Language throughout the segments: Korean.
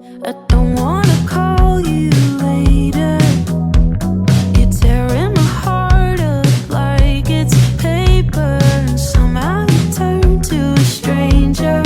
I don't wanna call you later. You're tearing my heart up like it's paper, and somehow you turn to a stranger.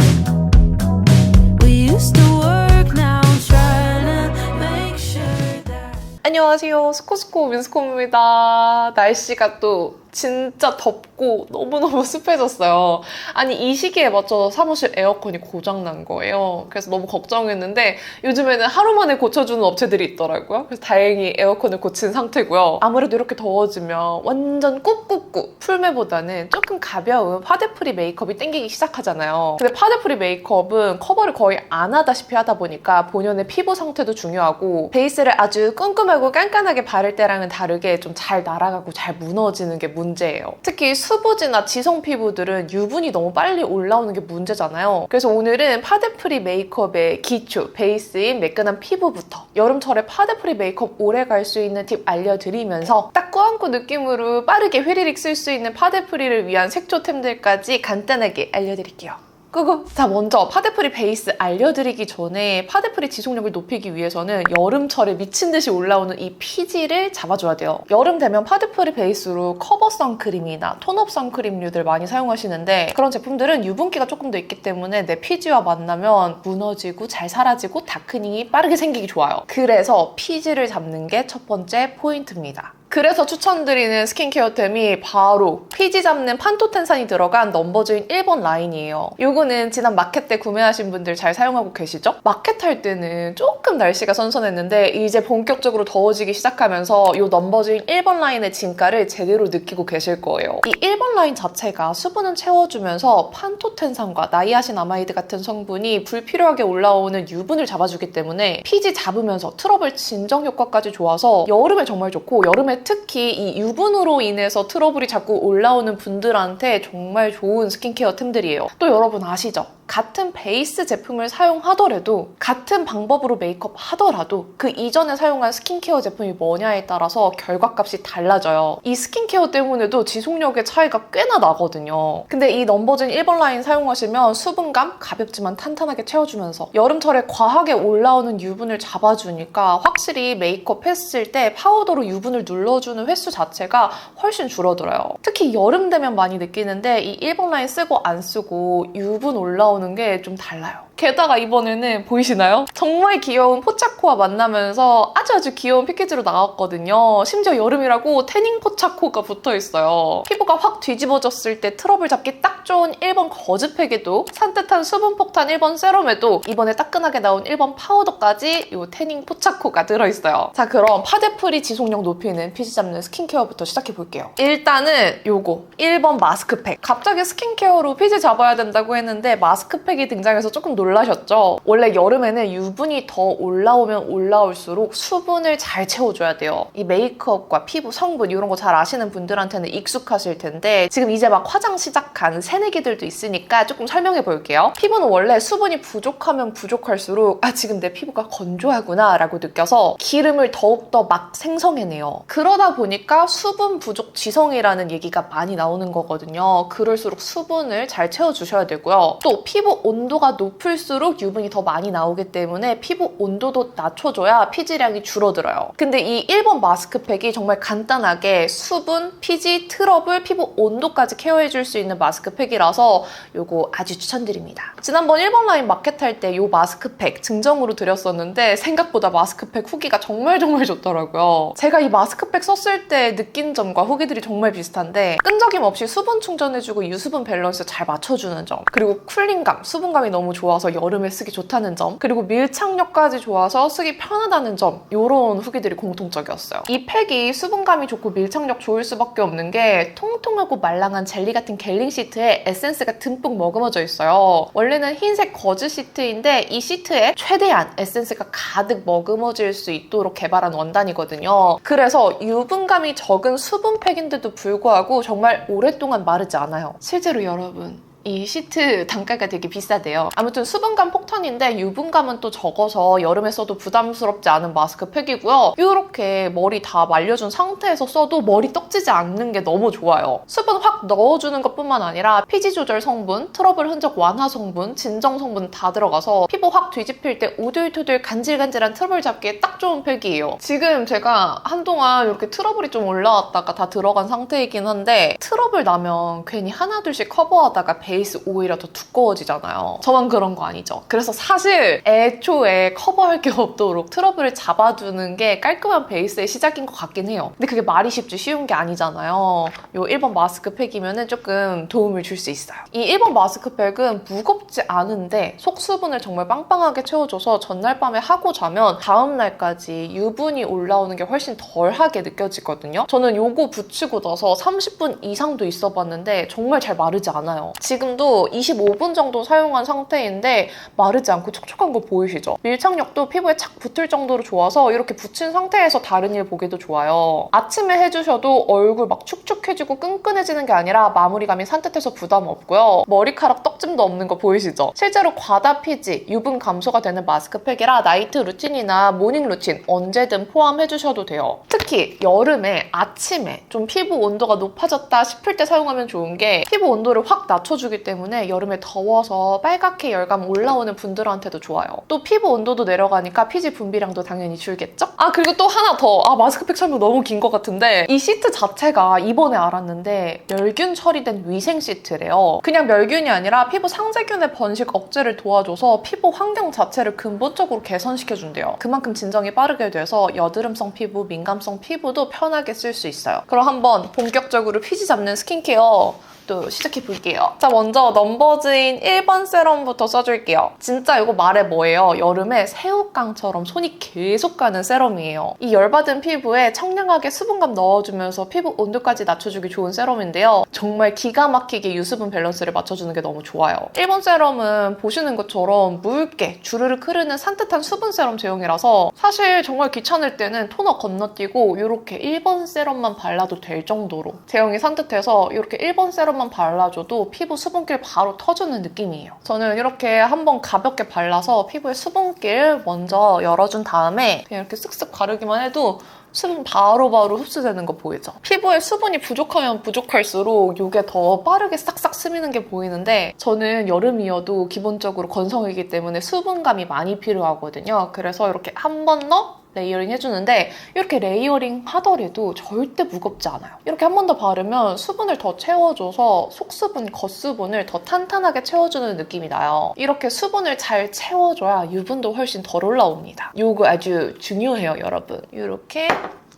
We used to work, now I'm trying to make sure that. 안녕하세요. 스코스코 민스콤입니다. 날씨가 또 진짜 덥고 너무너무 습해졌어요. 아니 이 시기에 맞춰서 사무실 에어컨이 고장난 거예요. 그래서 너무 걱정했는데 요즘에는 하루 만에 고쳐주는 업체들이 있더라고요. 그래서 다행히 에어컨을 고친 상태고요. 아무래도 이렇게 더워지면 완전 꾹꾹꾹 풀메보다는 조금 가벼운 파데프리 메이크업이 땡기기 시작하잖아요. 근데 파데프리 메이크업은 커버를 거의 안 하다시피 하다 보니까 본연의 피부 상태도 중요하고 베이스를 아주 꼼꼼하고 깐깐하게 바를 때랑은 다르게 좀 잘 날아가고 잘 무너지는 게 문제예요. 특히 수부지나 지성 피부들은 유분이 너무 빨리 올라오는 게 문제잖아요. 그래서 오늘은 파데프리 메이크업의 기초, 베이스인 매끈한 피부부터 여름철에 파데프리 메이크업 오래 갈 수 있는 팁 알려드리면서 딱 꾸안꾸 느낌으로 빠르게 휘리릭 쓸 수 있는 파데프리를 위한 색조템들까지 간단하게 알려드릴게요. 끄고! 자, 먼저 파데프리 베이스 알려드리기 전에 파데프리 지속력을 높이기 위해서는 여름철에 미친듯이 올라오는 이 피지를 잡아줘야 돼요. 여름 되면 파데프리 베이스로 커버 선크림이나 톤업 선크림류들 많이 사용하시는데 그런 제품들은 유분기가 조금 더 있기 때문에 내 피지와 만나면 무너지고 잘 사라지고 다크닝이 빠르게 생기기 좋아요. 그래서 피지를 잡는 게 첫 번째 포인트입니다. 그래서 추천드리는 스킨케어템이 바로 피지 잡는 판토텐산이 들어간 넘버즈인 1번 라인이에요. 요거는 지난 마켓 때 구매하신 분들 잘 사용하고 계시죠? 마켓 할 때는 조금 날씨가 선선했는데 이제 본격적으로 더워지기 시작하면서 요 넘버즈인 1번 라인의 진가를 제대로 느끼고 계실 거예요. 이 1번 라인 자체가 수분은 채워주면서 판토텐산과 나이아신아마이드 같은 성분이 불필요하게 올라오는 유분을 잡아주기 때문에 피지 잡으면서 트러블 진정 효과까지 좋아서 여름에 정말 좋고 여름에 특히 이 유분으로 인해서 트러블이 자꾸 올라오는 분들한테 정말 좋은 스킨케어 템들이에요. 또 여러분 아시죠? 같은 베이스 제품을 사용하더라도 같은 방법으로 메이크업 하더라도 그 이전에 사용한 스킨케어 제품이 뭐냐에 따라서 결과값이 달라져요. 이 스킨케어 때문에도 지속력의 차이가 꽤나 나거든요. 근데 이 넘버즈인 1번 라인 사용하시면 수분감 가볍지만 탄탄하게 채워주면서 여름철에 과하게 올라오는 유분을 잡아주니까 확실히 메이크업 했을 때 파우더로 유분을 눌러주는 횟수 자체가 훨씬 줄어들어요. 특히 여름 되면 많이 느끼는데 이 1번 라인 쓰고 안 쓰고 유분 올라오는 게 좀 달라요. 게다가 이번에는 보이시나요? 정말 귀여운 포차코와 만나면서 아주 귀여운 패키지로 나왔거든요. 심지어 여름이라고 태닝 포차코가 붙어있어요. 피부가 확 뒤집어졌을 때 트러블 잡기 딱 좋은 1번 거즈팩에도 산뜻한 수분 폭탄 1번 세럼에도 이번에 따끈하게 나온 1번 파우더까지 이 태닝 포차코가 들어있어요. 자, 그럼 파데프리 지속력 높이는 피지 잡는 스킨케어부터 시작해볼게요. 일단은 요거 1번 마스크팩. 갑자기 스킨케어로 피지 잡아야 된다고 했는데 마스크팩이 등장해서 조금 놀라셨죠? 원래 여름에는 유분이 더 올라오면 올라올수록 수분을 잘 채워줘야 돼요. 이 메이크업과 피부 성분 이런 거 잘 아시는 분들한테는 익숙하실 텐데 지금 이제 막 화장 시작한 새내기들도 있으니까 조금 설명해 볼게요. 피부는 원래 수분이 부족하면 부족할수록 지금 내 피부가 건조하구나 라고 느껴서 기름을 더욱더 막 생성해내요. 그러다 보니까 수분 부족 지성이라는 얘기가 많이 나오는 거거든요. 그럴수록 수분을 잘 채워주셔야 되고요. 또 피부 온도가 높을수록 유분이 더 많이 나오기 때문에 피부 온도도 낮춰줘야 피지량이 줄어들어요. 근데 이 1번 마스크팩이 정말 간단하게 수분, 피지, 트러블, 피부 온도까지 케어해줄 수 있는 마스크팩이라서 이거 아주 추천드립니다. 지난번 1번 라인 마켓 할 때 이 마스크팩 증정으로 드렸었는데 생각보다 마스크팩 후기가 정말 좋더라고요. 제가 이 마스크팩 썼을 때 느낀 점과 후기들이 정말 비슷한데 끈적임 없이 수분 충전해주고 유수분 밸런스 잘 맞춰주는 점, 그리고 쿨링감, 수분감이 너무 좋아서 여름에 쓰기 좋다는 점, 그리고 밀착력까지 좋아서 쓰기 편하다는 점, 이런 후기들이 공통적이었어요. 이 팩이 수분감이 좋고 밀착력 좋을 수밖에 없는 게 통통하고 말랑한 젤리 같은 겔링 시트에 에센스가 듬뿍 머금어져 있어요. 원래는 흰색 거즈 시트인데 이 시트에 최대한 에센스가 가득 머금어질 수 있도록 개발한 원단이거든요. 그래서 유분감이 적은 수분팩인데도 불구하고 정말 오랫동안 마르지 않아요. 실제로 여러분 이 시트 단가가 되게 비싸대요. 아무튼 수분감 폭탄인데 유분감은 또 적어서 여름에 써도 부담스럽지 않은 마스크팩이고요. 이렇게 머리 다 말려준 상태에서 써도 머리 떡지지 않는 게 너무 좋아요. 수분 확 넣어주는 것뿐만 아니라 피지 조절 성분, 트러블 흔적 완화 성분, 진정 성분 다 들어가서 피부 확 뒤집힐 때 오들토들 간질간질한 트러블 잡기에 딱 좋은 팩이에요. 지금 제가 한동안 이렇게 트러블이 좀 올라왔다가 다 들어간 상태이긴 한데 트러블 나면 괜히 하나둘씩 커버하다가 베이스 오히려 더 두꺼워지잖아요. 저만 그런 거 아니죠. 그래서 사실 애초에 커버할 게 없도록 트러블을 잡아주는 게 깔끔한 베이스의 시작인 것 같긴 해요. 근데 그게 말이 쉽지 쉬운 게 아니잖아요. 이 1번 마스크팩이면 조금 도움을 줄 수 있어요. 이 1번 마스크팩은 무겁지 않은데 속수분을 정말 빵빵하게 채워줘서 전날 밤에 하고 자면 다음날까지 유분이 올라오는 게 훨씬 덜하게 느껴지거든요. 저는 요거 붙이고 나서 30분 이상도 있어봤는데 정말 잘 마르지 않아요. 지금도 25분 정도 사용한 상태인데 마르지 않고 촉촉한 거 보이시죠? 밀착력도 피부에 착 붙을 정도로 좋아서 이렇게 붙인 상태에서 다른 일 보기도 좋아요. 아침에 해주셔도 얼굴 막 축축해지고 끈끈해지는 게 아니라 마무리감이 산뜻해서 부담 없고요. 머리카락 떡짐도 없는 거 보이시죠? 실제로 과다 피지, 유분 감소가 되는 마스크팩이라 나이트 루틴이나 모닝 루틴 언제든 포함해주셔도 돼요. 특히 여름에 아침에 좀 피부 온도가 높아졌다 싶을 때 사용하면 좋은 게 피부 온도를 확 낮춰주기 때문에 여름에 더워서 빨갛게 열감 올라오는 분들한테도 좋아요. 또 피부 온도도 내려가니까 피지 분비량도 당연히 줄겠죠? 그리고 또 하나 더. 마스크팩 설명 너무 긴 것 같은데 이 시트 자체가 이번에 알았는데 멸균 처리된 위생 시트래요. 그냥 멸균이 아니라 피부 상재균의 번식 억제를 도와줘서 피부 환경 자체를 근본적으로 개선시켜준대요. 그만큼 진정이 빠르게 돼서 여드름성 피부, 민감성 피부도 편하게 쓸 수 있어요. 그럼 한번 본격적으로 피지 잡는 스킨케어 또 시작해볼게요. 자, 먼저 넘버즈인 1번 세럼부터 써줄게요. 진짜 이거 말해 뭐예요? 여름에 새우깡처럼 손이 계속 가는 세럼이에요. 이 열받은 피부에 청량하게 수분감 넣어주면서 피부 온도까지 낮춰주기 좋은 세럼인데요. 정말 기가 막히게 유수분 밸런스를 맞춰주는 게 너무 좋아요. 1번 세럼은 보시는 것처럼 묽게 주르륵 흐르는 산뜻한 수분 세럼 제형이라서 사실 정말 귀찮을 때는 토너 건너뛰고 이렇게 1번 세럼만 발라도 될 정도로 제형이 산뜻해서 이렇게 1번 세럼 만 발라줘도 피부 수분길 바로 터주는 느낌이에요. 저는 이렇게 한번 가볍게 발라서 피부에 수분길 먼저 열어준 다음에 그냥 이렇게 쓱쓱 바르기만 해도 수분 바로바로 흡수되는 거 보이죠? 피부에 수분이 부족하면 부족할수록 이게 더 빠르게 싹싹 스미는 게 보이는데 저는 여름이어도 기본적으로 건성이기 때문에 수분감이 많이 필요하거든요. 그래서 이렇게 한 번 더 레이어링 해주는데 이렇게 레이어링 하더라도 절대 무겁지 않아요. 이렇게 한 번 더 바르면 수분을 더 채워줘서 속수분, 겉수분을 더 탄탄하게 채워주는 느낌이 나요. 이렇게 수분을 잘 채워줘야 유분도 훨씬 덜 올라옵니다. 이거 아주 중요해요, 여러분. 이렇게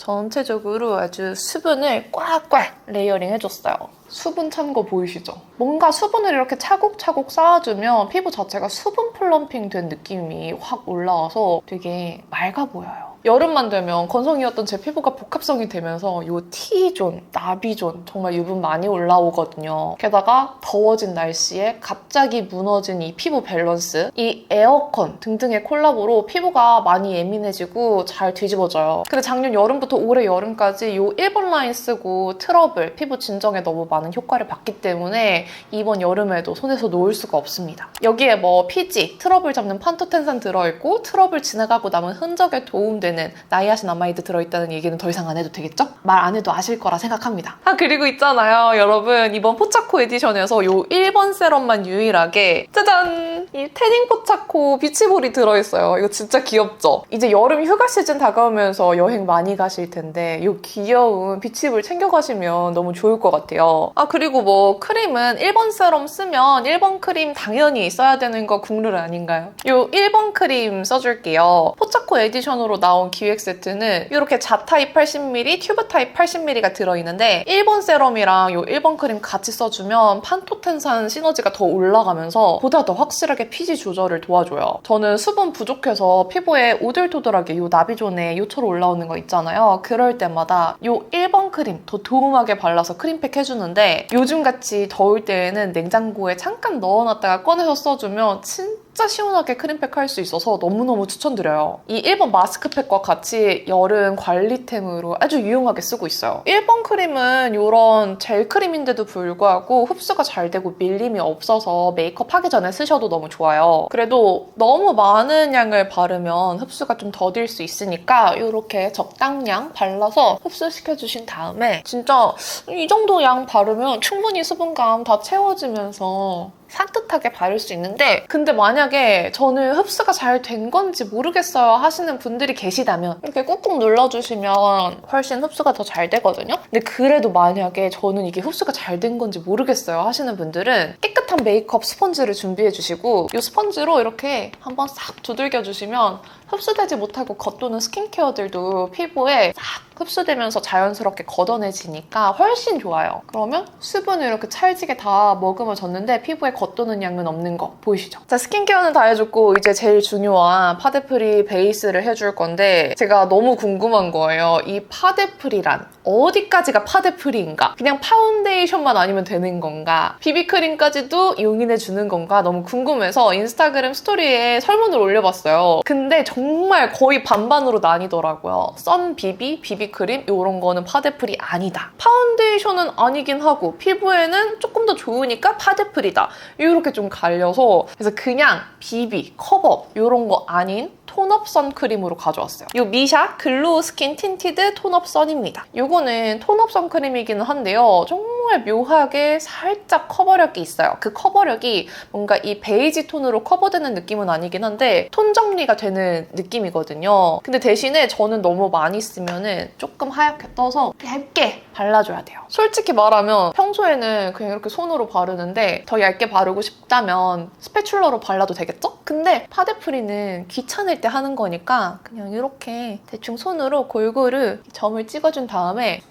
전체적으로 아주 수분을 꽉꽉 레이어링 해줬어요. 수분 찬 거 보이시죠? 뭔가 수분을 이렇게 차곡차곡 쌓아주면 피부 자체가 수분 플럼핑 된 느낌이 확 올라와서 되게 맑아 보여요. 여름만 되면 건성이었던 제 피부가 복합성이 되면서 이 T존, 나비존 정말 유분 많이 올라오거든요. 게다가 더워진 날씨에 갑자기 무너진 이 피부 밸런스, 이 에어컨 등등의 콜라보로 피부가 많이 예민해지고 잘 뒤집어져요. 근데 작년 여름부터 올해 여름까지 이 1번 라인 쓰고 트러블, 피부 진정에 너무 많은 효과를 봤기 때문에 이번 여름에도 손에서 놓을 수가 없습니다. 여기에 뭐 피지, 트러블 잡는 판토텐산 들어있고 트러블 지나가고 남은 흔적에 도움되는 나이아신아마이드 들어있다는 얘기는 더 이상 안 해도 되겠죠? 말 안 해도 아실 거라 생각합니다. 그리고 있잖아요, 여러분. 이번 포차코 에디션에서 이 1번 세럼만 유일하게 짜잔! 이 태닝 포차코 비치볼이 들어있어요. 이거 진짜 귀엽죠? 이제 여름 휴가 시즌 다가오면서 여행 많이 가실 텐데 이 귀여운 비치볼 챙겨가시면 너무 좋을 것 같아요. 그리고 뭐 크림은 1번 세럼 쓰면 1번 크림 당연히 써야 되는 거 국룰 아닌가요? 이 1번 크림 써줄게요. 포차코 에디션으로 나온 기획 세트는 이렇게 자 타입 80ml, 튜브 타입 80ml가 들어있는데 1번 세럼이랑 이 1번 크림 같이 써주면 판토텐산 시너지가 더 올라가면서 보다 더 확실하게 피지 조절을 도와줘요. 저는 수분 부족해서 피부에 오돌토돌하게 이 나비존에 요철 올라오는 거 있잖아요. 그럴 때마다 이 1번 크림 더 도움하게 발라서 크림팩 해주는데 요즘같이 더울 때에는 냉장고에 잠깐 넣어놨다가 꺼내서 써주면 진짜 진짜 시원하게 크림팩 할 수 있어서 너무너무 추천드려요. 이 1번 마스크팩과 같이 여름 관리템으로 아주 유용하게 쓰고 있어요. 1번 크림은 이런 젤 크림인데도 불구하고 흡수가 잘 되고 밀림이 없어서 메이크업 하기 전에 쓰셔도 너무 좋아요. 그래도 너무 많은 양을 바르면 흡수가 좀 더딜 수 있으니까 이렇게 적당량 발라서 흡수시켜주신 다음에 진짜 이 정도 양 바르면 충분히 수분감 다 채워지면서 산뜻하게 바를 수 있는데, 근데 만약에 저는 흡수가 잘 된 건지 모르겠어요 하시는 분들이 계시다면 이렇게 꾹꾹 눌러주시면 훨씬 흡수가 더 잘 되거든요. 근데 그래도 만약에 저는 이게 흡수가 잘 된 건지 모르겠어요 하시는 분들은 깨끗한 메이크업 스펀지를 준비해 주시고 이 스펀지로 이렇게 한번 싹 두들겨 주시면 흡수되지 못하고 겉도는 스킨케어들도 피부에 싹 흡수되면서 자연스럽게 걷어내지니까 훨씬 좋아요. 그러면 수분을 이렇게 찰지게 다 머금어졌는데 피부에 겉도는 양은 없는 거 보이시죠? 자, 스킨케어는 다 해줬고 이제 제일 중요한 파데프리 베이스를 해줄 건데 제가 너무 궁금한 거예요. 이 파데프리란 어디까지가 파데프리인가? 그냥 파운데이션만 아니면 되는 건가? 비비크림까지도 용인해주는 건가? 너무 궁금해서 인스타그램 스토리에 설문을 올려봤어요. 근데 정말 거의 반반으로 나뉘더라고요. 선 비비, 비비크림 이런 거는 파데프리 아니다. 파운데이션은 아니긴 하고 피부에는 조금 더 좋으니까 파데프리다. 이렇게 좀 갈려서 그래서 그냥 비비, 커버 이런 거 아닌 톤업 선크림으로 가져왔어요. 이 미샤 글로우 스킨 틴티드 톤업 선입니다. 이거는 톤업 선크림이기는 한데요. 정말 묘하게 살짝 커버력이 있어요. 그 커버력이 뭔가 이 베이지 톤으로 커버되는 느낌은 아니긴 한데 톤 정리가 되는 느낌이거든요. 근데 대신에 저는 너무 많이 쓰면은 조금 하얗게 떠서 얇게 발라줘야 돼요. 솔직히 말하면 평소에는 그냥 이렇게 손으로 바르는데 더 얇게 바르고 싶다면 스패츌러로 발라도 되겠죠? 근데 파데프리는 귀찮을 때 하는 거니까 그냥 이렇게 대충 손으로 골고루 점을 찍어준 다음에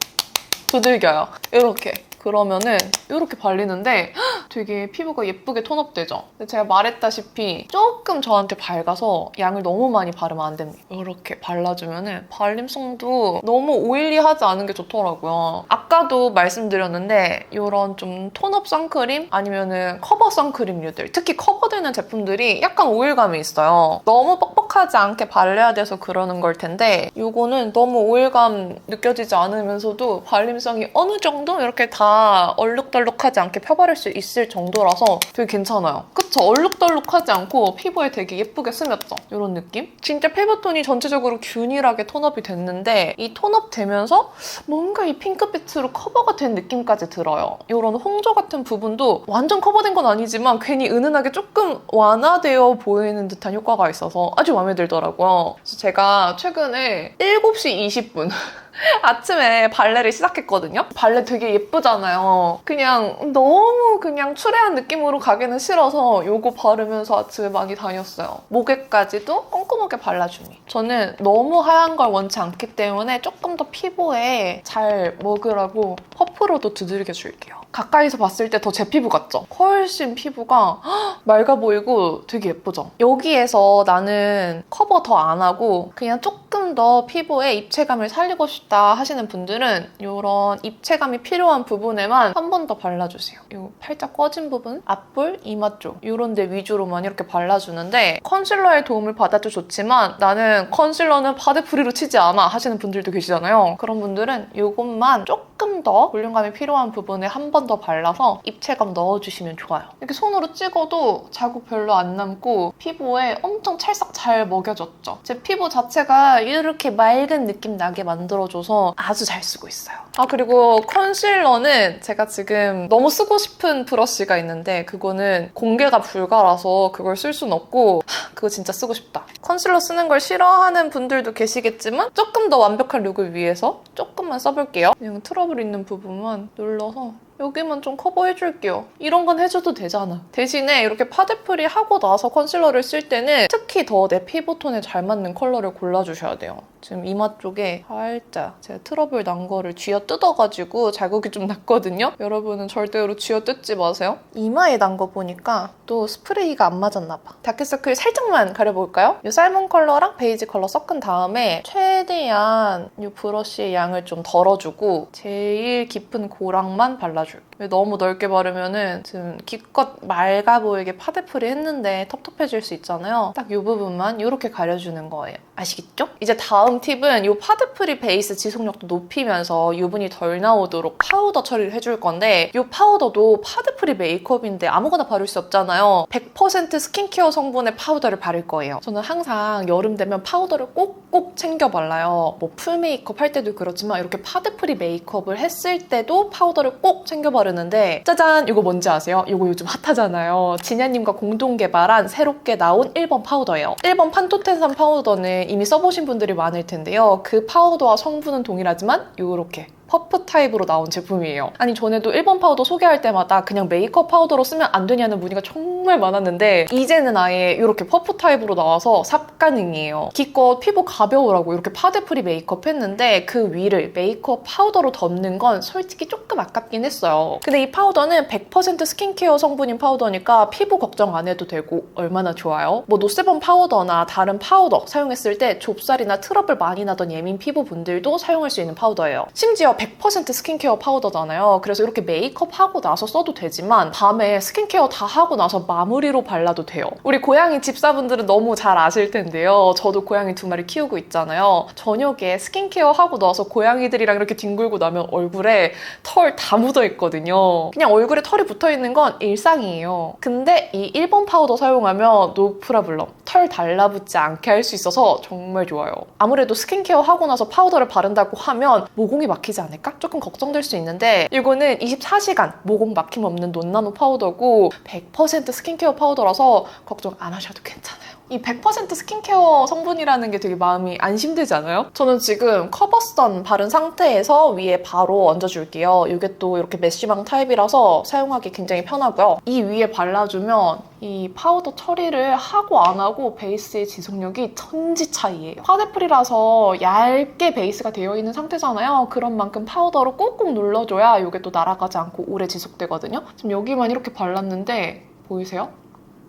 두들겨요. 이렇게. 그러면은 이렇게 발리는데 되게 피부가 예쁘게 톤업되죠? 근데 제가 말했다시피 조금 저한테 밝아서 양을 너무 많이 바르면 안 됩니다. 이렇게 발라주면은 발림성도 너무 오일리하지 않은 게 좋더라고요. 아까도 말씀드렸는데 이런 좀 톤업 선크림 아니면은 커버 선크림류들, 특히 커버되는 제품들이 약간 오일감이 있어요. 너무 뻑뻑하지 않게 발라야 돼서 그러는 걸 텐데 이거는 너무 오일감 느껴지지 않으면서도 발림성이 어느 정도 이렇게 다 얼룩덜룩하지 않게 펴바를 수 있을 정도라서 되게 괜찮아요. 그쵸? 얼룩덜룩하지 않고 피부에 되게 예쁘게 스며져. 이런 느낌? 진짜 피부톤이 전체적으로 균일하게 톤업이 됐는데 이 톤업 되면서 뭔가 이 핑크빛으로 커버가 된 느낌까지 들어요. 이런 홍조 같은 부분도 완전 커버된 건 아니지만 괜히 은은하게 조금 완화되어 보이는 듯한 효과가 있어서 아주 마음에 들더라고요. 그래서 제가 최근에 7시 20분 아침에 발레를 시작했거든요. 발레 되게 예쁘잖아요. 그냥 너무 그냥 추레한 느낌으로 가기는 싫어서 이거 바르면서 아침에 많이 다녔어요. 목에까지도 꼼꼼하게 발라주니. 저는 너무 하얀 걸 원치 않기 때문에 조금 더 피부에 잘 먹으라고 퍼프로도 두들겨줄게요. 가까이서 봤을 때 더 제 피부 같죠? 훨씬 피부가 맑아 보이고 되게 예쁘죠? 여기에서 나는 커버 더 안 하고 그냥 조금 더 피부에 입체감을 살리고 싶다 하시는 분들은 이런 입체감이 필요한 부분에만 한 번 더 발라주세요. 이 팔짝 꺼진 부분, 앞볼, 이마 쪽 이런 데 위주로만 이렇게 발라주는데 컨실러의 도움을 받아도 좋지만 나는 컨실러는 파데프리로 치지 않아 하시는 분들도 계시잖아요. 그런 분들은 이것만 조금 더 볼륨감이 필요한 부분에 한 번 더 발라서 입체감 넣어주시면 좋아요. 이렇게 손으로 찍어도 자국 별로 안 남고 피부에 엄청 찰싹 잘 먹여졌죠. 제 피부 자체가 이렇게 맑은 느낌 나게 만들어줘서 아주 잘 쓰고 있어요. 아, 그리고 컨실러는 제가 지금 너무 쓰고 싶은 브러쉬가 있는데 그거는 공개가 불가라서 그걸 쓸 순 없고 그거 진짜 쓰고 싶다. 컨실러 쓰는 걸 싫어하는 분들도 계시겠지만 조금 더 완벽한 룩을 위해서 조금만 써볼게요. 그냥 트러블 있는 부분만 눌러서 여기만 좀 커버해줄게요. 이런 건 해줘도 되잖아. 대신에 이렇게 파데프리 하고 나서 컨실러를 쓸 때는 특히 더 내 피부톤에 잘 맞는 컬러를 골라주셔야 돼요. 지금 이마 쪽에 살짝 제가 트러블 난 거를 쥐어뜯어가지고 자국이 좀 났거든요. 여러분은 절대로 쥐어뜯지 마세요. 이마에 난 거 보니까 또 스프레이가 안 맞았나 봐. 다크서클 살짝만 가려볼까요? 이 살몬 컬러랑 베이지 컬러 섞은 다음에 최대한 이 브러쉬의 양을 좀 덜어주고 제일 깊은 고랑만 발라줄게요. 너무 넓게 바르면은 지금 기껏 맑아 보이게 파데프리 했는데 텁텁해질 수 있잖아요. 딱 이 부분만 이렇게 가려주는 거예요. 아시겠죠? 이제 다음 팁은 이 파데프리 베이스 지속력도 높이면서 유분이 덜 나오도록 파우더 처리를 해줄 건데 이 파우더도 파데프리 메이크업인데 아무거나 바를 수 없잖아요. 100% 스킨케어 성분의 파우더를 바를 거예요. 저는 항상 여름 되면 파우더를 꼭꼭 챙겨 발라요. 뭐 풀 메이크업 할 때도 그렇지만 이렇게 파데프리 메이크업을 했을 때도 파우더를 꼭 챙겨 바르는데 짜잔! 이거 뭔지 아세요? 이거 요즘 핫하잖아요. 진야님과 공동 개발한 새롭게 나온 1번 파우더예요. 1번 판토텐산 파우더는 이미 써보신 분들이 많을 텐데요. 그 파우더와 성분은 동일하지만 이렇게 퍼프 타입으로 나온 제품이에요. 아니 전에도 1번 파우더 소개할 때마다 그냥 메이크업 파우더로 쓰면 안 되냐는 문의가 정말 많았는데 이제는 아예 이렇게 퍼프 타입으로 나와서 삽 가능이에요. 기껏 피부 가벼우라고 이렇게 파데프리 메이크업 했는데 그 위를 메이크업 파우더로 덮는 건 솔직히 조금 아깝긴 했어요. 근데 이 파우더는 100% 스킨케어 성분인 파우더니까 피부 걱정 안 해도 되고 얼마나 좋아요? 뭐 노세범 파우더나 다른 파우더 사용했을 때 좁쌀이나 트러블 많이 나던 예민 피부분들도 사용할 수 있는 파우더예요. 심지어 100% 스킨케어 파우더잖아요. 그래서 이렇게 메이크업 하고 나서 써도 되지만 밤에 스킨케어 다 하고 나서 마무리로 발라도 돼요. 우리 고양이 집사분들은 너무 잘 아실 텐데요. 저도 고양이 2마리 키우고 있잖아요. 저녁에 스킨케어 하고 나서 고양이들이랑 이렇게 뒹굴고 나면 얼굴에 털 다 묻어 있거든요. 그냥 얼굴에 털이 붙어 있는 건 일상이에요. 근데 이 1번 파우더 사용하면 노 프라블럼, 털 달라붙지 않게 할 수 있어서 정말 좋아요. 아무래도 스킨케어 하고 나서 파우더를 바른다고 하면 모공이 막히지 않을까? 조금 걱정될 수 있는데 이거는 24시간 모공 막힘 없는 논나노 파우더고 100% 스킨케어 파우더라서 걱정 안 하셔도 괜찮아요. 이 100% 스킨케어 성분이라는 게 되게 마음이 안심되지 않아요? 저는 지금 커버선 바른 상태에서 위에 바로 얹어줄게요. 이게 또 이렇게 메쉬망 타입이라서 사용하기 굉장히 편하고요. 이 위에 발라주면 이 파우더 처리를 하고 안 하고 베이스의 지속력이 천지 차이예요. 파데프리라서 얇게 베이스가 되어 있는 상태잖아요. 그런 만큼 파우더로 꾹꾹 눌러줘야 이게 또 날아가지 않고 오래 지속되거든요. 지금 여기만 이렇게 발랐는데 보이세요?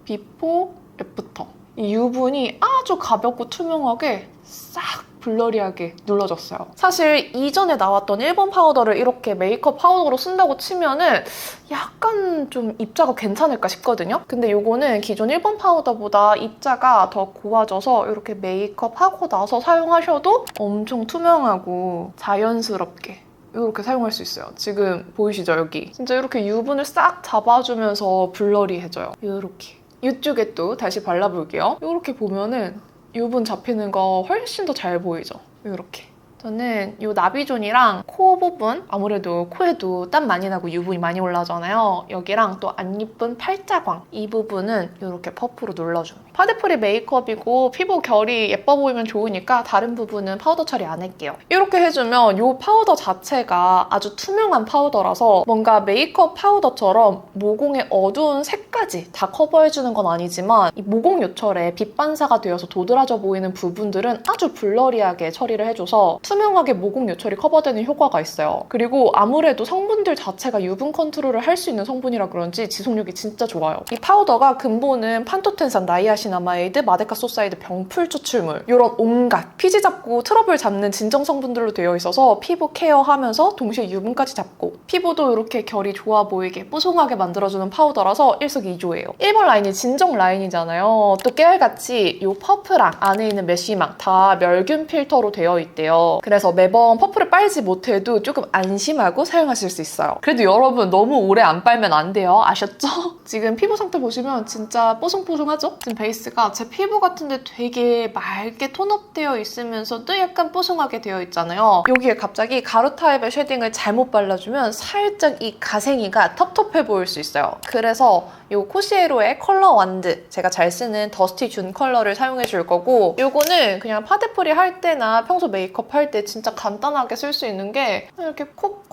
비포, 애프터. 이 유분이 아주 가볍고 투명하게 싹 블러리하게 눌러졌어요. 사실 이전에 나왔던 1번 파우더를 이렇게 메이크업 파우더로 쓴다고 치면은 약간 좀 입자가 괜찮을까 싶거든요. 근데 이거는 기존 1번 파우더보다 입자가 더 고와져서 이렇게 메이크업 하고 나서 사용하셔도 엄청 투명하고 자연스럽게 이렇게 사용할 수 있어요. 지금 보이시죠, 여기? 진짜 이렇게 유분을 싹 잡아주면서 블러리해져요. 이렇게. 이쪽에 또 다시 발라볼게요. 이렇게 보면은 유분 잡히는 거 훨씬 더 잘 보이죠? 이렇게. 저는 이 나비존이랑 코 부분, 아무래도 코에도 땀 많이 나고 유분이 많이 올라오잖아요. 여기랑 또 안 예쁜 팔자광, 이 부분은 이렇게 퍼프로 눌러줍니다. 파데프리 메이크업이고 피부 결이 예뻐 보이면 좋으니까 다른 부분은 파우더 처리 안 할게요. 이렇게 해주면 이 파우더 자체가 아주 투명한 파우더라서 뭔가 메이크업 파우더처럼 모공의 어두운 색까지 다 커버해주는 건 아니지만 이 모공 요철에 빛 반사가 되어서 도드라져 보이는 부분들은 아주 블러리하게 처리를 해줘서 투명하게 모공 요철이 커버되는 효과가 있어요. 그리고 아무래도 성분들 자체가 유분 컨트롤을 할 수 있는 성분이라 그런지 지속력이 진짜 좋아요. 이 파우더가 근본은 판토텐산, 나이아신아마이드, 마데카소사이드, 병풀 추출물 이런 온갖 피지 잡고 트러블 잡는 진정 성분들로 되어 있어서 피부 케어하면서 동시에 유분까지 잡고 피부도 이렇게 결이 좋아 보이게 뽀송하게 만들어주는 파우더라서 일석이조예요. 1번 라인이 진정 라인이잖아요. 또 깨알같이 이 퍼프랑 안에 있는 메쉬망 다 멸균 필터로 되어 있대요. 그래서 매번 퍼프를 빨지 못해도 조금 안심하고 사용하실 수 있어요. 그래도 여러분 너무 오래 안 빨면 안 돼요. 아셨죠? 지금 피부 상태 보시면 진짜 뽀송뽀송하죠? 지금 베이스가 제 피부 같은데 되게 맑게 톤업되어 있으면서도 약간 뽀송하게 되어 있잖아요. 여기에 갑자기 가루 타입의 쉐딩을 잘못 발라주면 살짝 이 가생이가 텁텁해 보일 수 있어요. 그래서 이 코시에로의 컬러 완드, 제가 잘 쓰는 더스티 준 컬러를 사용해 줄 거고 이거는 그냥 파데프리 할 때나 평소 메이크업 할 때 진짜 간단하게 쓸 수 있는 게 이렇게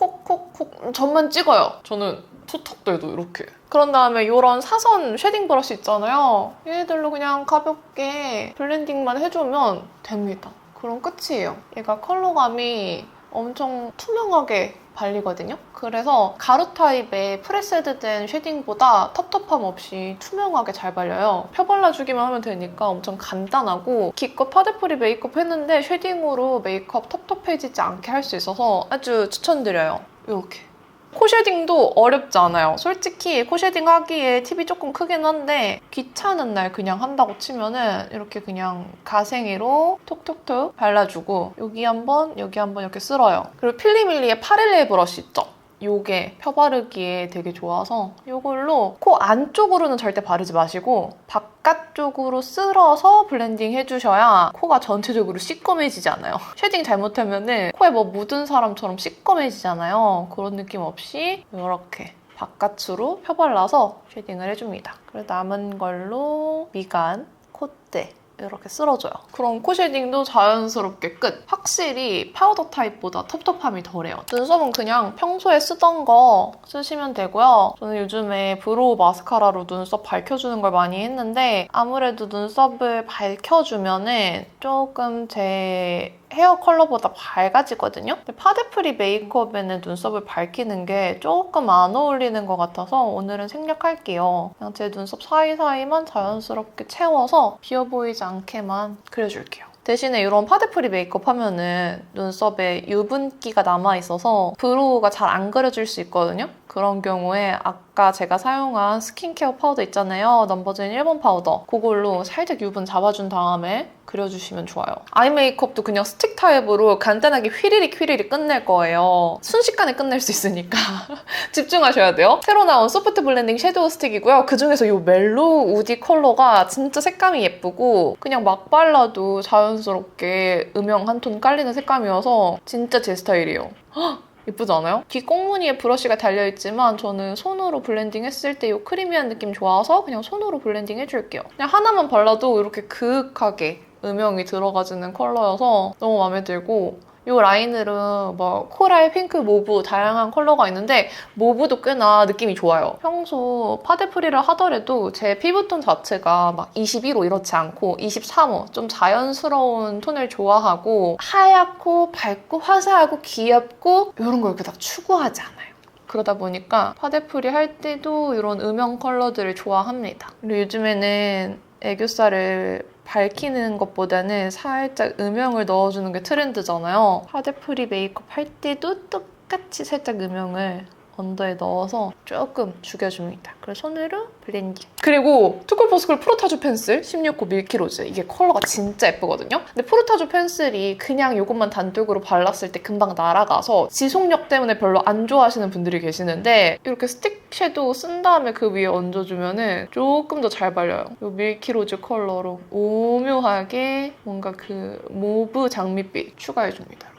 콕콕콕콕 점만 찍어요. 저는 투턱들도 이렇게. 그런 다음에 이런 사선 쉐딩 브러쉬 있잖아요. 얘네들로 그냥 가볍게 블렌딩만 해주면 됩니다. 그럼 끝이에요. 얘가 컬러감이 엄청 투명하게 발리거든요. 그래서 가루 타입의 프레세드된 쉐딩보다 텁텁함 없이 투명하게 잘 발려요. 펴 발라주기만 하면 되니까 엄청 간단하고 기껏 파데프리 메이크업 했는데 쉐딩으로 메이크업 텁텁해지지 않게 할 수 있어서 아주 추천드려요. 이렇게. 코 쉐딩도 어렵지 않아요. 솔직히 코 쉐딩 하기에 팁이 조금 크긴 한데 귀찮은 날 그냥 한다고 치면은 이렇게 그냥 가생이로 톡톡톡 발라주고 여기 한번 여기 한번 이렇게 쓸어요. 그리고 필리밀리의 파렐레 브러쉬 있죠? 요게 펴바르기에 되게 좋아서 이걸로 코 안쪽으로는 절대 바르지 마시고 바깥쪽으로 쓸어서 블렌딩 해주셔야 코가 전체적으로 시꺼매지지 않아요. 쉐딩 잘못하면은 코에 뭐 묻은 사람처럼 시꺼매지잖아요. 그런 느낌 없이 이렇게 바깥으로 펴발라서 쉐딩을 해줍니다. 그리고 남은 걸로 미간, 콧대 이렇게 쓸어줘요. 그럼 코 쉐딩도 자연스럽게 끝. 확실히 파우더 타입보다 텁텁함이 덜해요. 눈썹은 그냥 평소에 쓰던 거 쓰시면 되고요. 저는 요즘에 브로우 마스카라로 눈썹 밝혀주는 걸 많이 했는데 아무래도 눈썹을 밝혀주면은 조금 제 헤어 컬러보다 밝아지거든요? 근데 파데프리 메이크업에는 눈썹을 밝히는 게 조금 안 어울리는 것 같아서 오늘은 생략할게요. 그냥 제 눈썹 사이사이만 자연스럽게 채워서 비어 보이지 않게만 그려줄게요. 대신에 이런 파데프리 메이크업 하면은 눈썹에 유분기가 남아있어서 브로우가 잘 안 그려질 수 있거든요? 그런 경우에 아까 제가 사용한 스킨케어 파우더 있잖아요. 넘버즈인 1번 파우더. 그걸로 살짝 유분 잡아준 다음에 그려주시면 좋아요. 아이 메이크업도 그냥 스틱 타입으로 간단하게 휘리릭 끝낼 거예요. 순식간에 끝낼 수 있으니까 집중하셔야 돼요. 새로 나온 소프트 블렌딩 섀도우 스틱이고요. 그중에서 이 멜로우 우디 컬러가 진짜 색감이 예쁘고 그냥 막 발라도 자연스럽게 음영 한 톤 깔리는 색감이어서 진짜 제 스타일이에요. 예쁘지 않아요? 귀 꽁무니에 브러쉬가 달려있지만 저는 손으로 블렌딩 했을 때 이 크리미한 느낌 좋아서 그냥 손으로 블렌딩 해줄게요. 그냥 하나만 발라도 이렇게 그윽하게 음영이 들어가지는 컬러여서 너무 마음에 들고 이 라이너는 뭐 코랄, 핑크, 모브 다양한 컬러가 있는데 모브도 꽤나 느낌이 좋아요. 평소 파데프리를 하더라도 제 피부톤 자체가 막 21호 이렇지 않고 23호 좀 자연스러운 톤을 좋아하고 하얗고 밝고 화사하고 귀엽고 이런 걸 이렇게 딱 추구하지 않아요. 그러다 보니까 파데프리 할 때도 이런 음영 컬러들을 좋아합니다. 그리고 요즘에는 애교살을 밝히는 것보다는 살짝 음영을 넣어주는 게 트렌드잖아요. 파데프리 메이크업 할 때도 똑같이 살짝 음영을 언더에 넣어서 조금 죽여줍니다. 그래서 손으로 블렌딩. 그리고 투쿨포스쿨 프로타주 펜슬 16호 밀키로즈. 이게 컬러가 진짜 예쁘거든요. 근데 프로타주 펜슬이 그냥 이것만 단독으로 발랐을 때 금방 날아가서 지속력 때문에 별로 안 좋아하시는 분들이 계시는데 이렇게 스틱 섀도우 쓴 다음에 그 위에 얹어주면 조금 더 잘 발려요. 이 밀키로즈 컬러로 오묘하게 뭔가 그 모브 장밋빛 추가해줍니다.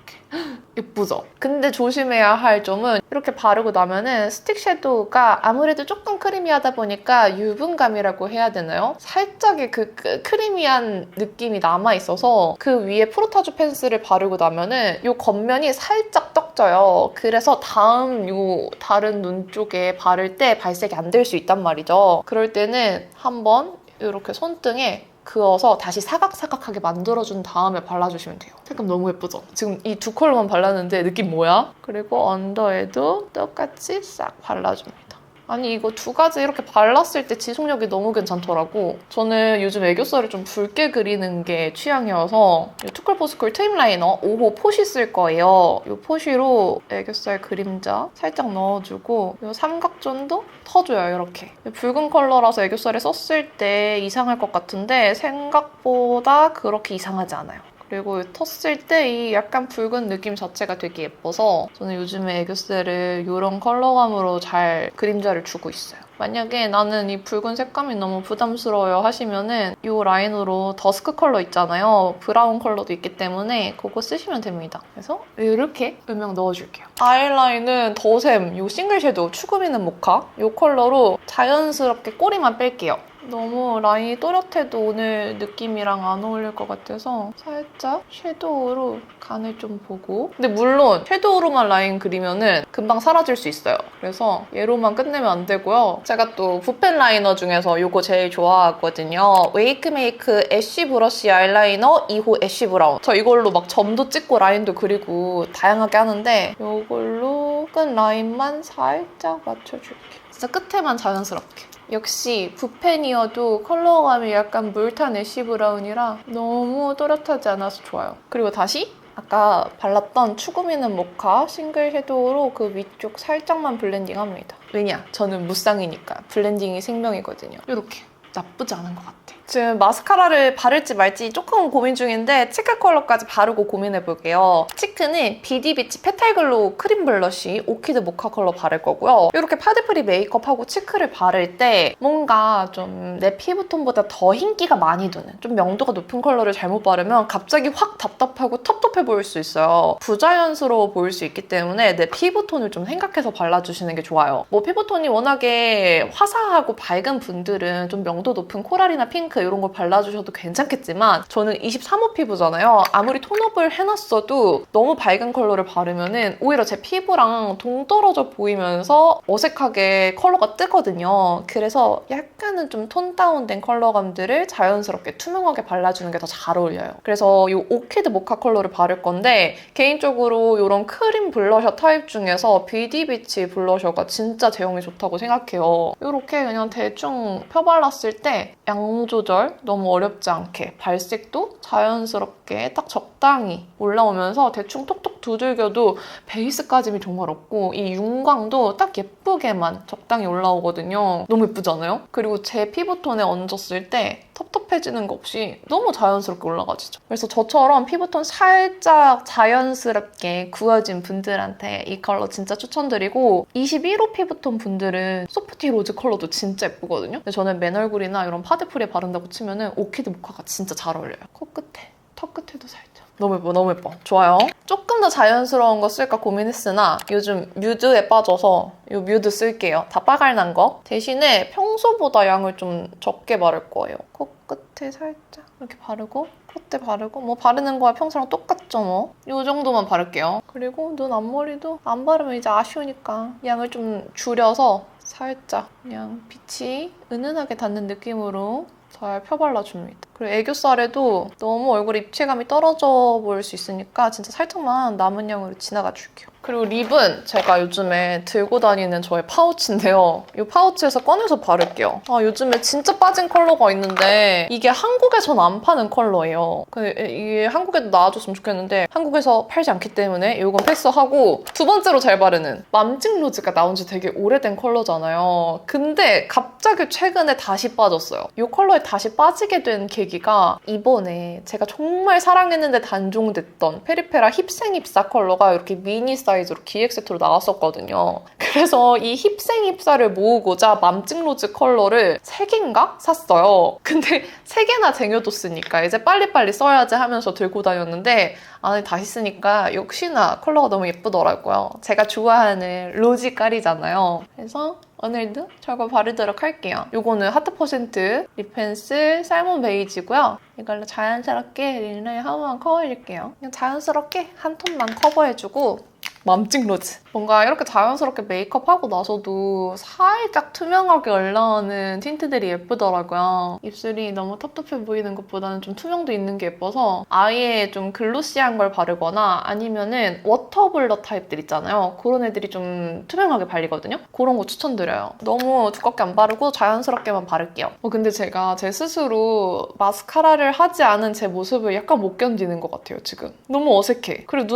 예쁘죠? 근데 조심해야 할 점은 이렇게 바르고 나면은 스틱 섀도우가 아무래도 조금 크리미하다 보니까 유분감이라고 해야 되나요? 살짝의 그 크리미한 느낌이 남아있어서 그 위에 프로타주 펜슬을 바르고 나면은 이 겉면이 살짝 떡져요. 그래서 다음 이 다른 눈 쪽에 바를 때 발색이 안 될 수 있단 말이죠. 그럴 때는 한번 이렇게 손등에 그어서 다시 사각사각하게 만들어준 다음에 발라주시면 돼요. 색감 너무 예쁘죠? 지금 이 두 컬러만 발랐는데 느낌 뭐야? 그리고 언더에도 똑같이 싹 발라줍니다. 아니 이거 두 가지 이렇게 발랐을 때 지속력이 너무 괜찮더라고. 저는 요즘 애교살을 좀 붉게 그리는 게 취향이어서 이 투쿨포스쿨 트임 라이너 5호 포시 쓸 거예요. 이 포시로 애교살 그림자 살짝 넣어주고 이 삼각존도 터줘요, 이렇게. 붉은 컬러라서 애교살에 썼을 때 이상할 것 같은데 생각보다 그렇게 이상하지 않아요. 그리고 텄을 때 이 약간 붉은 느낌 자체가 되게 예뻐서 저는 요즘에 애교살을 이런 컬러감으로 잘 그림자를 주고 있어요. 만약에 나는 이 붉은 색감이 너무 부담스러워요 하시면은 이 라이너로 더스크 컬러 있잖아요. 브라운 컬러도 있기 때문에 그거 쓰시면 됩니다. 그래서 이렇게 음영 넣어줄게요. 아이라인은 더샘 이 싱글 섀도우 추구미는 모카 이 컬러로 자연스럽게 꼬리만 뺄게요. 너무 라인이 또렷해도 오늘 느낌이랑 안 어울릴 것 같아서 살짝 섀도우로 간을 좀 보고 근데 물론 섀도우로만 라인 그리면은 금방 사라질 수 있어요. 그래서 얘로만 끝내면 안 되고요. 제가 또 붓펜 라이너 중에서 이거 제일 좋아하거든요. 웨이크메이크 애쉬 브러쉬 아이라이너 2호 애쉬 브라운. 저 이걸로 막 점도 찍고 라인도 그리고 다양하게 하는데 이걸로 끝 라인만 살짝 맞춰줄게요. 진짜 끝에만 자연스럽게. 역시 붓펜이어도 컬러감이 약간 물탄 애쉬 브라운이라 너무 또렷하지 않아서 좋아요. 그리고 다시 아까 발랐던 추구미는 모카 싱글 섀도우로 그 위쪽 살짝만 블렌딩합니다. 왜냐? 저는 무쌍이니까 블렌딩이 생명이거든요. 이렇게 나쁘지 않은 것 같아. 지금 마스카라를 바를지 말지 조금 고민 중인데 치크 컬러까지 바르고 고민해볼게요. 치크는 비디비치 페탈글로우 크림 블러쉬 오키드 모카 컬러 바를 거고요. 이렇게 파데프리 메이크업하고 치크를 바를 때 뭔가 좀 내 피부톤보다 더 흰기가 많이 도는 좀 명도가 높은 컬러를 잘못 바르면 갑자기 확 답답하고 텁텁해 보일 수 있어요. 부자연스러워 보일 수 있기 때문에 내 피부톤을 좀 생각해서 발라주시는 게 좋아요. 뭐 피부톤이 워낙에 화사하고 밝은 분들은 좀 명도 높은 코랄이나 핑크 이런 걸 발라주셔도 괜찮겠지만 저는 23호 피부잖아요. 아무리 톤업을 해놨어도 너무 밝은 컬러를 바르면은 오히려 제 피부랑 동떨어져 보이면서 어색하게 컬러가 뜨거든요. 그래서 약간은 좀 톤 다운된 컬러감들을 자연스럽게 투명하게 발라주는 게 더 잘 어울려요. 그래서 이 오키드 모카 컬러를 바를 건데 개인적으로 이런 크림 블러셔 타입 중에서 비디비치 블러셔가 진짜 제형이 좋다고 생각해요. 이렇게 그냥 대충 펴발랐을 때 양 조절 너무 어렵지 않게 발색도 자연스럽게 딱 적당히 올라오면서 대충 톡톡 두들겨도 베이스까짐이 정말 없고 이 윤광도 딱 예쁘게만 적당히 올라오거든요. 너무 예쁘잖아요? 그리고 제 피부톤에 얹었을 때 텁텁해지는 거 없이 너무 자연스럽게 올라가지죠. 그래서 저처럼 피부톤 살짝 자연스럽게 구워진 분들한테 이 컬러 진짜 추천드리고 21호 피부톤 분들은 소프티 로즈 컬러도 진짜 예쁘거든요. 근데 저는 맨 얼굴이나 이런 파데프리에 바른다고 치면은 오키드 모카가 진짜 잘 어울려요. 코끝에, 턱 끝에도 살짝. 너무 예뻐, 너무 예뻐. 좋아요. 조금 더 자연스러운 거 쓸까 고민했으나 요즘 뮤드에 빠져서 이 뮤드 쓸게요. 다 빠갈난 거. 대신에 평소보다 양을 좀 적게 바를 거예요. 코끝에 살짝 이렇게 바르고 콧대 바르고 뭐 바르는 거야 평소랑 똑같죠 뭐. 이 정도만 바를게요. 그리고 눈 앞머리도 안 바르면 이제 아쉬우니까 양을 좀 줄여서 살짝 그냥 빛이 은은하게 닿는 느낌으로 잘 펴발라줍니다. 그리고 애교살에도 너무 얼굴 입체감이 떨어져 보일 수 있으니까 진짜 살짝만 남은 양으로 지나가 줄게요. 그리고 립은 제가 요즘에 들고 다니는 저의 파우치인데요. 이 파우치에서 꺼내서 바를게요. 요즘에 진짜 빠진 컬러가 있는데 이게 한국에선 안 파는 컬러예요. 이게 한국에도 나와줬으면 좋겠는데 한국에서 팔지 않기 때문에 이건 패스하고 두 번째로 잘 바르는 맘찍 로즈가 나온 지 되게 오래된 컬러잖아요. 근데 갑자기 최근에 다시 빠졌어요. 이 컬러에 다시 빠지게 된 계기가 이번에 제가 정말 사랑했는데 단종됐던 페리페라 힙생입사 컬러가 이렇게 미니 사이즈로 기획 세트로 나왔었거든요. 그래서 이 힙생입사를 모으고자 맘찍 로즈 컬러를 3개인가 샀어요. 근데 3개나 쟁여뒀으니까 이제 빨리빨리 써야지 하면서 들고 다녔는데 안에 다시 쓰니까 역시나 컬러가 너무 예쁘더라고요. 제가 좋아하는 로지 깔이잖아요. 그래서 오늘도 저거 바르도록 할게요. 이거는 하트 퍼센트 립펜슬 살몬 베이지고요. 이걸로 자연스럽게 린라인 한 번만 커버해줄게요. 그냥 자연스럽게 한 톤만 커버해주고 맘찍 로즈. 뭔가 이렇게 자연스럽게 메이크업하고 나서도 살짝 투명하게 올라오는 틴트들이 예쁘더라고요. 입술이 너무 텁텁해 보이는 것보다는 좀 투명도 있는 게 예뻐서 아예 좀 글로시한 걸 바르거나 아니면은 워터 블러 타입들 있잖아요. 그런 애들이 좀 투명하게 발리거든요. 그런 거 추천드려요. 너무 두껍게 안 바르고 자연스럽게만 바를게요. 근데 제가 제 스스로 마스카라를 하지 않은 제 모습을 약간 못 견디는 것 같아요, 지금. 너무 어색해. 그리고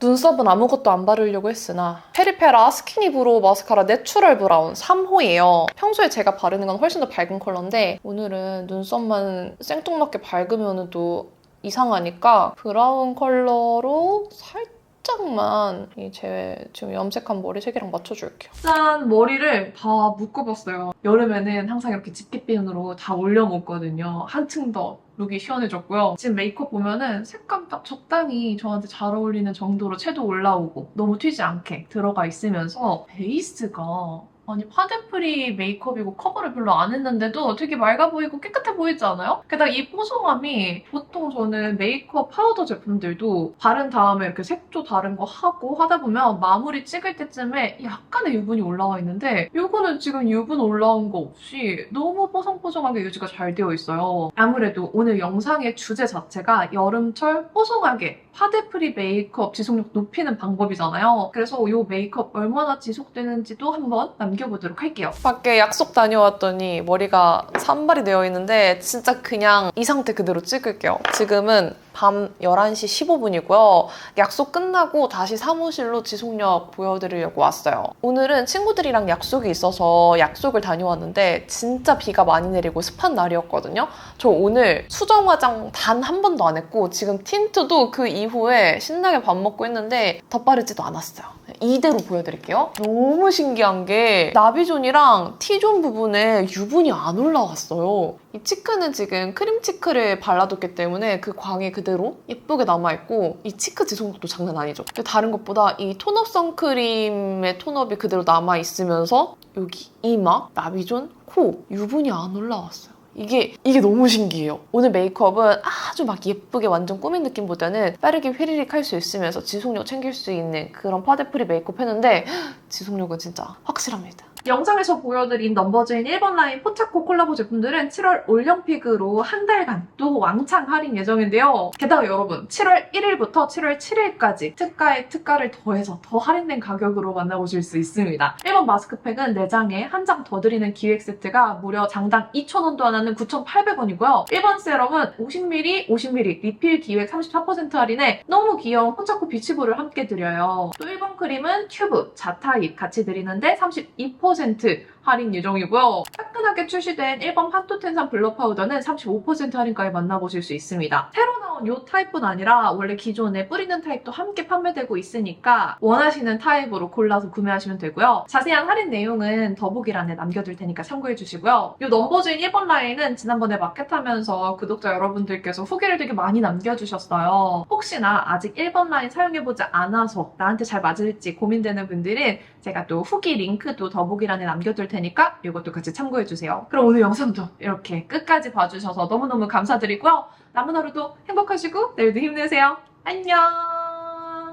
눈썹은 아무것도 안 바르려고 했으나 페리페라 스키니 브로우 마스카라 내추럴 브라운 3호예요. 평소에 제가 바르는 건 훨씬 더 밝은 컬러인데 오늘은 눈썹만 생뚱맞게 밝으면 또 이상하니까 브라운 컬러로 살짝만 제 지금 염색한 머리색이랑 맞춰줄게요. 짠! 머리를 다 묶어봤어요. 여름에는 항상 이렇게 집게핀으로 다 올려놓거든요. 한층 더 룩이 시원해졌고요. 지금 메이크업 보면은 색감 딱 적당히 저한테 잘 어울리는 정도로 채도 올라오고 너무 튀지 않게 들어가 있으면서 베이스가 아니 파데프리 메이크업이고 커버를 별로 안 했는데도 되게 맑아 보이고 깨끗해 보이지 않아요? 게다가 이 뽀송함이 보통 저는 메이크업 파우더 제품들도 바른 다음에 이렇게 색조 다른 거 하고 하다 보면 마무리 찍을 때쯤에 약간의 유분이 올라와 있는데 이거는 지금 유분 올라온 거 없이 너무 뽀송뽀송하게 유지가 잘 되어 있어요. 아무래도 오늘 영상의 주제 자체가 여름철 뽀송하게 파데프리 메이크업 지속력 높이는 방법이잖아요. 그래서 이 메이크업 얼마나 지속되는지도 한번 넘겨보도록 할게요. 밖에 약속 다녀왔더니 머리가 산발이 되어 있는데 진짜 그냥 이 상태 그대로 찍을게요. 지금은 밤 11시 15분이고요. 약속 끝나고 다시 사무실로 지속력 보여드리려고 왔어요. 오늘은 친구들이랑 약속이 있어서 약속을 다녀왔는데 진짜 비가 많이 내리고 습한 날이었거든요. 저 오늘 수정 화장 단 한 번도 안 했고 지금 틴트도 그 이후에 신나게 밥 먹고 했는데 덧바르지도 않았어요. 이대로 보여드릴게요. 너무 신기한 게 나비존이랑 T존 부분에 유분이 안 올라왔어요. 이 치크는 지금 크림 치크를 발라뒀기 때문에 그 광이 그대로 예쁘게 남아있고 이 치크 지속력도 장난 아니죠. 근데 다른 것보다 이 톤업 선크림의 톤업이 그대로 남아있으면서 여기 이마, 나비존, 코 유분이 안 올라왔어요. 이게 너무 신기해요. 오늘 메이크업은 아주 막 예쁘게 완전 꾸민 느낌보다는 빠르게 휘리릭 할 수 있으면서 지속력 챙길 수 있는 그런 파데프리 메이크업 했는데 지속력은 진짜 확실합니다. 영상에서 보여드린 넘버즈인 1번 라인 포차코 콜라보 제품들은 7월 올영픽으로 한 달간 또 왕창 할인 예정인데요. 게다가 여러분 7월 1일부터 7월 7일까지 특가에 특가를 더해서 더 할인된 가격으로 만나보실 수 있습니다. 1번 마스크팩은 4장에 한 장 더 드리는 기획 세트가 무려 장당 2,000원도 안 하는 9,800원이고요. 1번 세럼은 50ml, 50ml 리필 기획 34% 할인에 너무 귀여운 포차코 비치볼을 함께 드려요. 또 1번 크림은 튜브, 자타입 같이 드리는데 32% 할인 예정이고요. 따끈하게 출시된 1번 판토텐산 블러 파우더는 35% 할인가에 만나보실 수 있습니다. 새로 나온 이 타입뿐 아니라 원래 기존에 뿌리는 타입도 함께 판매되고 있으니까 원하시는 타입으로 골라서 구매하시면 되고요. 자세한 할인 내용은 더보기란에 남겨둘 테니까 참고해주시고요. 이 넘버즈인 1번 라인은 지난번에 마켓하면서 구독자 여러분들께서 후기를 되게 많이 남겨주셨어요. 혹시나 아직 1번 라인 사용해보지 않아서 나한테 잘 맞을지 고민되는 분들은 제가 또 후기 링크도 더보기란에 남겨둘 테니까 이것도 같이 참고해주세요. 그럼 오늘 영상도 이렇게 끝까지 봐주셔서 너무너무 감사드리고요. 남은 하루도 행복하시고 내일도 힘내세요. 안녕.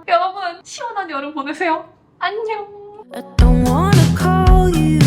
여러분 시원한 여름 보내세요. 안녕. I don't wanna call you